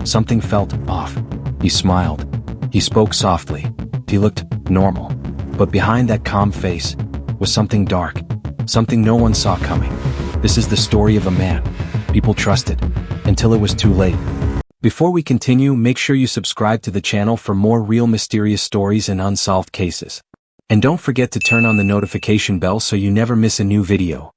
Something felt off. He smiled. He spoke softly. He looked normal. But behind that calm face was something dark, something no one saw coming. This is the story of a man people trusted until it was too late. Before we continue, make sure you subscribe to the channel for more real mysterious stories and unsolved cases. And don't forget to turn on the notification bell so you never miss a new video.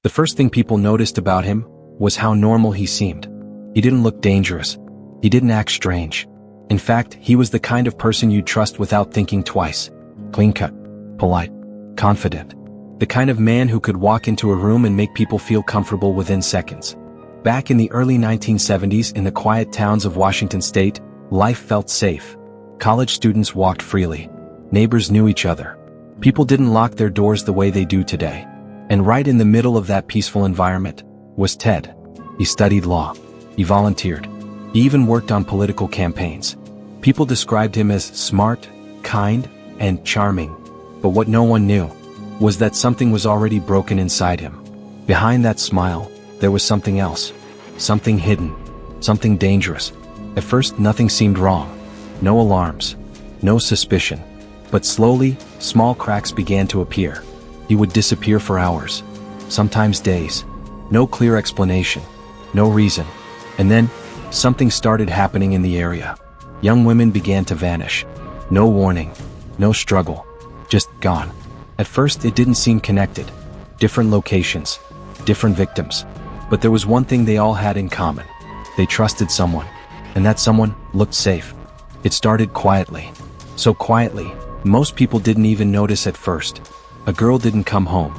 The first thing people noticed about him was how normal he seemed. He didn't look dangerous. He didn't act strange. In fact, he was the kind of person you'd trust without thinking twice. Clean-cut, polite, confident. The kind of man who could walk into a room and make people feel comfortable within seconds. Back in the early 1970s, in the quiet towns of Washington state, life felt safe. College students walked freely. Neighbors knew each other. People didn't lock their doors the way they do today. And right in the middle of that peaceful environment was Ted. He studied law. He volunteered. He even worked on political campaigns. People described him as smart, kind, and charming. But what no one knew was that something was already broken inside him. Behind that smile, there was something else. Something hidden. Something dangerous. At first, nothing seemed wrong. No alarms. No suspicion. But slowly, small cracks began to appear. He would disappear for hours. Sometimes days. No clear explanation. No reason. And then, something started happening in the area. Young women began to vanish. No warning. No struggle. Just gone. At first, it didn't seem connected. Different locations. Different victims. But there was one thing they all had in common. They trusted someone. And that someone looked safe. It started quietly. So quietly, most people didn't even notice at first. A girl didn't come home.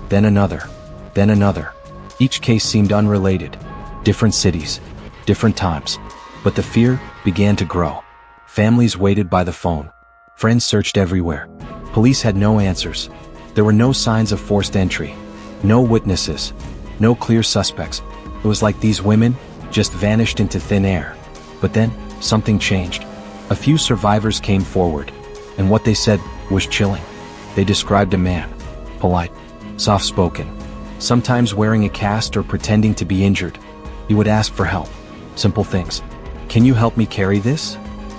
Then another. Then another. Each case seemed unrelated. Different cities. Different times. But the fear began to grow. Families waited by the phone. Friends searched everywhere. Police had no answers. There were no signs of forced entry. No witnesses. No clear suspects. It was like these women just vanished into thin air. But then, something changed. A few survivors came forward. And what they said was chilling. They described a man. Polite. Soft-spoken. Sometimes wearing a cast or pretending to be injured. He would ask for help. Simple things. Can you help me carry this?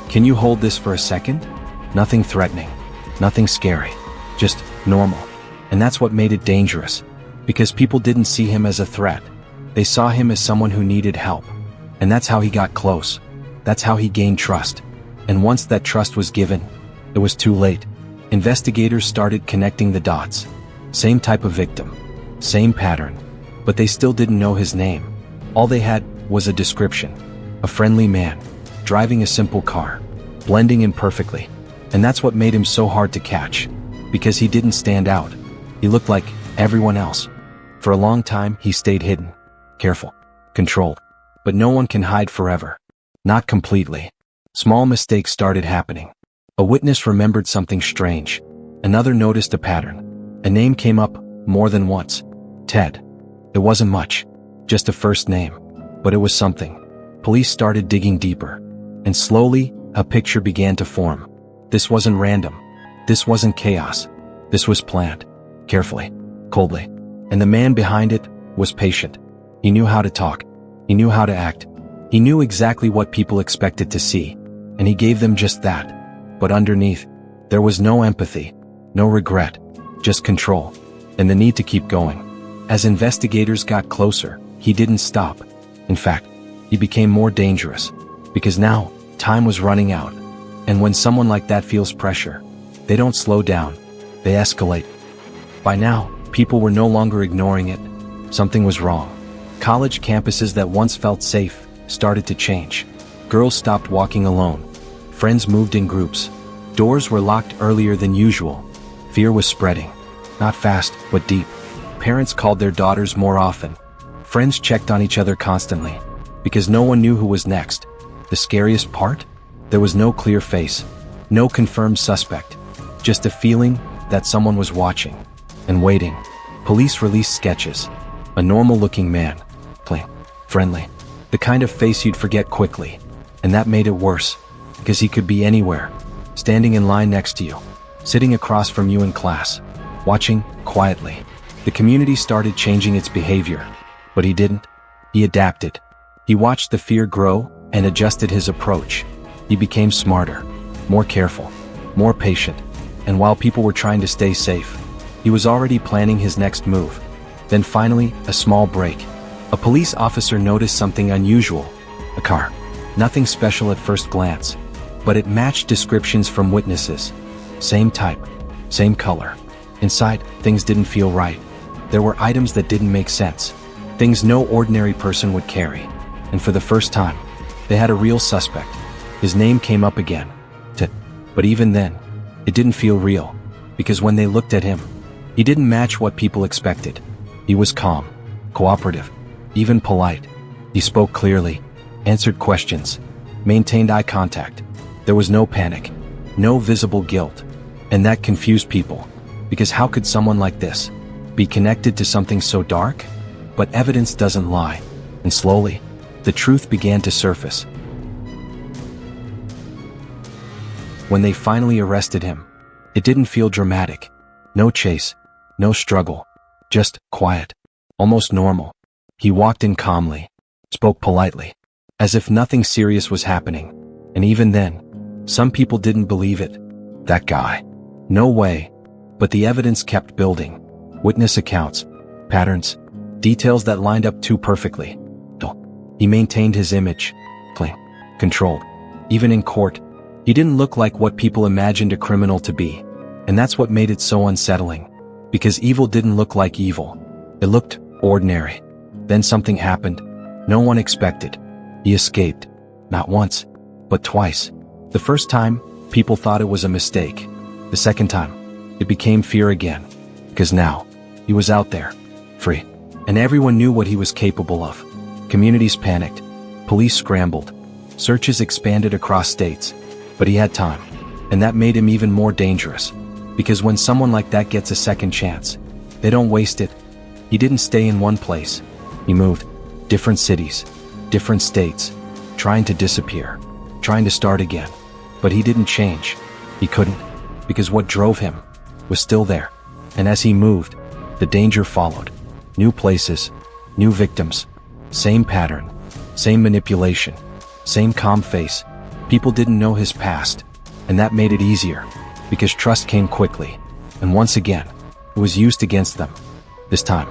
Can you hold this for a second? Nothing threatening. Nothing scary. Just normal. And that's what made it dangerous. Because people didn't see him as a threat. They saw him as someone who needed help. And that's how he got close. That's how he gained trust. And once that trust was given, it was too late. Investigators started connecting the dots. Same type of victim. Same pattern. But they still didn't know his name. All they had was a description. A friendly man. Driving a simple car. Blending in perfectly. And that's what made him so hard to catch. Because he didn't stand out. He looked like everyone else. For a long time, he stayed hidden. Careful. Controlled. But no one can hide forever. Not completely. Small mistakes started happening. A witness remembered something strange. Another noticed a pattern. A name came up more than once. Ted. It wasn't much. Just a first name. But it was something. Police started digging deeper. And slowly, a picture began to form. This wasn't random. This wasn't chaos. This was planned. Carefully. Coldly. And the man behind it was patient. He knew how to talk. He knew how to act. He knew exactly what people expected to see. And he gave them just that. But underneath, there was no empathy. No regret. Just control. And the need to keep going. As investigators got closer, he didn't stop. In fact, he became more dangerous. Because now, time was running out. And when someone like that feels pressure, they don't slow down. They escalate. By now, people were no longer ignoring it. Something was wrong. College campuses that once felt safe started to change. Girls stopped walking alone. Friends moved in groups. Doors were locked earlier than usual. Fear was spreading. Not fast, but deep. Parents called their daughters more often. Friends checked on each other constantly. Because no one knew who was next. The scariest part? There was no clear face. No confirmed suspect. Just a feeling that someone was watching. And waiting. Police released sketches. A normal-looking man. Clean. Friendly. The kind of face you'd forget quickly. And that made it worse. Because he could be anywhere. Standing in line next to you. Sitting across from you in class. Watching, quietly. The community started changing its behavior. But he didn't. He adapted. He watched the fear grow, and adjusted his approach. He became smarter, more careful, more patient, and while people were trying to stay safe, he was already planning his next move. Then finally, a small break. A police officer noticed something unusual. A car. Nothing special at first glance, but it matched descriptions from witnesses. Same type, same color. Inside, things didn't feel right. There were items that didn't make sense, things no ordinary person would carry. And for the first time, they had a real suspect. His name came up again. But even then, it didn't feel real, because when they looked at him, he didn't match what people expected. He was calm, cooperative, even polite. He spoke clearly, answered questions, maintained eye contact. There was no panic, no visible guilt. And that confused people, because how could someone like this be connected to something so dark? But evidence doesn't lie, and slowly, the truth began to surface. When they finally arrested him, it didn't feel dramatic. No chase, no struggle, just quiet, almost normal. He walked in calmly, spoke politely, as if nothing serious was happening. And even then, some people didn't believe it. That guy. No way. But the evidence kept building. Witness accounts, patterns, details that lined up too perfectly. He maintained his image, clean, controlled. Even in court, he didn't look like what people imagined a criminal to be. And that's what made it so unsettling. Because evil didn't look like evil. It looked ordinary. Then something happened. No one expected. He escaped. Not once, but twice. The first time, people thought it was a mistake. The second time, it became fear again. Because now, he was out there, free. And everyone knew what he was capable of. Communities panicked. Police scrambled. Searches expanded across states. But he had time. And that made him even more dangerous. Because when someone like that gets a second chance, they don't waste it. He didn't stay in one place. He moved. Different cities, different states, trying to disappear, trying to start again. But he didn't change. He couldn't. Because what drove him was still there. And as he moved, the danger followed. New places, new victims, same pattern, same manipulation, same calm face. People didn't know his past, and that made it easier, because trust came quickly, and once again, it was used against them. This time,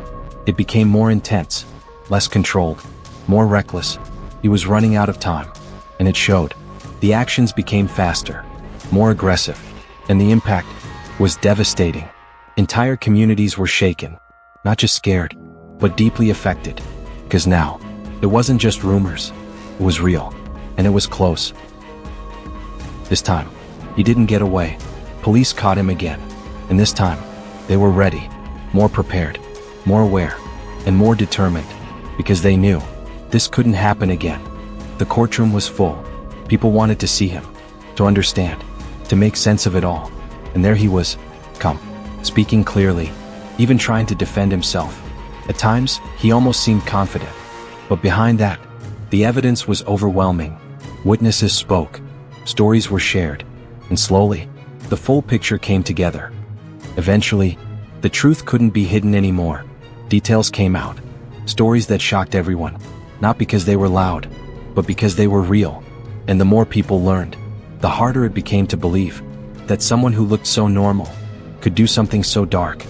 it became more intense, less controlled, more reckless. He was running out of time, and it showed. The actions became faster, more aggressive, and the impact was devastating. Entire communities were shaken, not just scared, but deeply affected. Because now, it wasn't just rumors, it was real, and it was close. This time, he didn't get away. Police caught him again, and this time, they were ready, more prepared, more aware, and more determined, because they knew this couldn't happen again. The courtroom was full. People wanted to see him, to understand, to make sense of it all. And there he was, calm, speaking clearly, even trying to defend himself. At times, he almost seemed confident. But behind that, the evidence was overwhelming. Witnesses spoke, stories were shared, and slowly, the full picture came together. Eventually, the truth couldn't be hidden anymore. Details came out, stories that shocked everyone, not because they were loud, but because they were real. And the more people learned, the harder it became to believe that someone who looked so normal could do something so dark.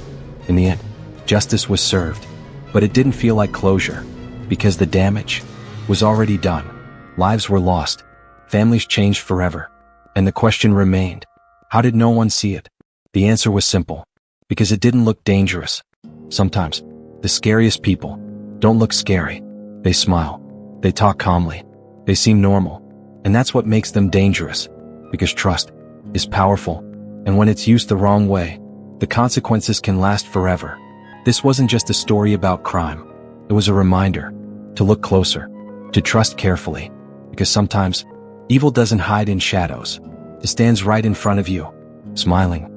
In the end, justice was served, but it didn't feel like closure, because the damage was already done. Lives were lost, families changed forever, and the question remained, how did no one see it? The answer was simple, because it didn't look dangerous. Sometimes, the scariest people don't look scary. They smile, they talk calmly, they seem normal, and that's what makes them dangerous, because trust is powerful, and when it's used the wrong way, the consequences can last forever. This wasn't just a story about crime. It was a reminder to look closer, to trust carefully, because sometimes evil doesn't hide in shadows. It stands right in front of you, smiling,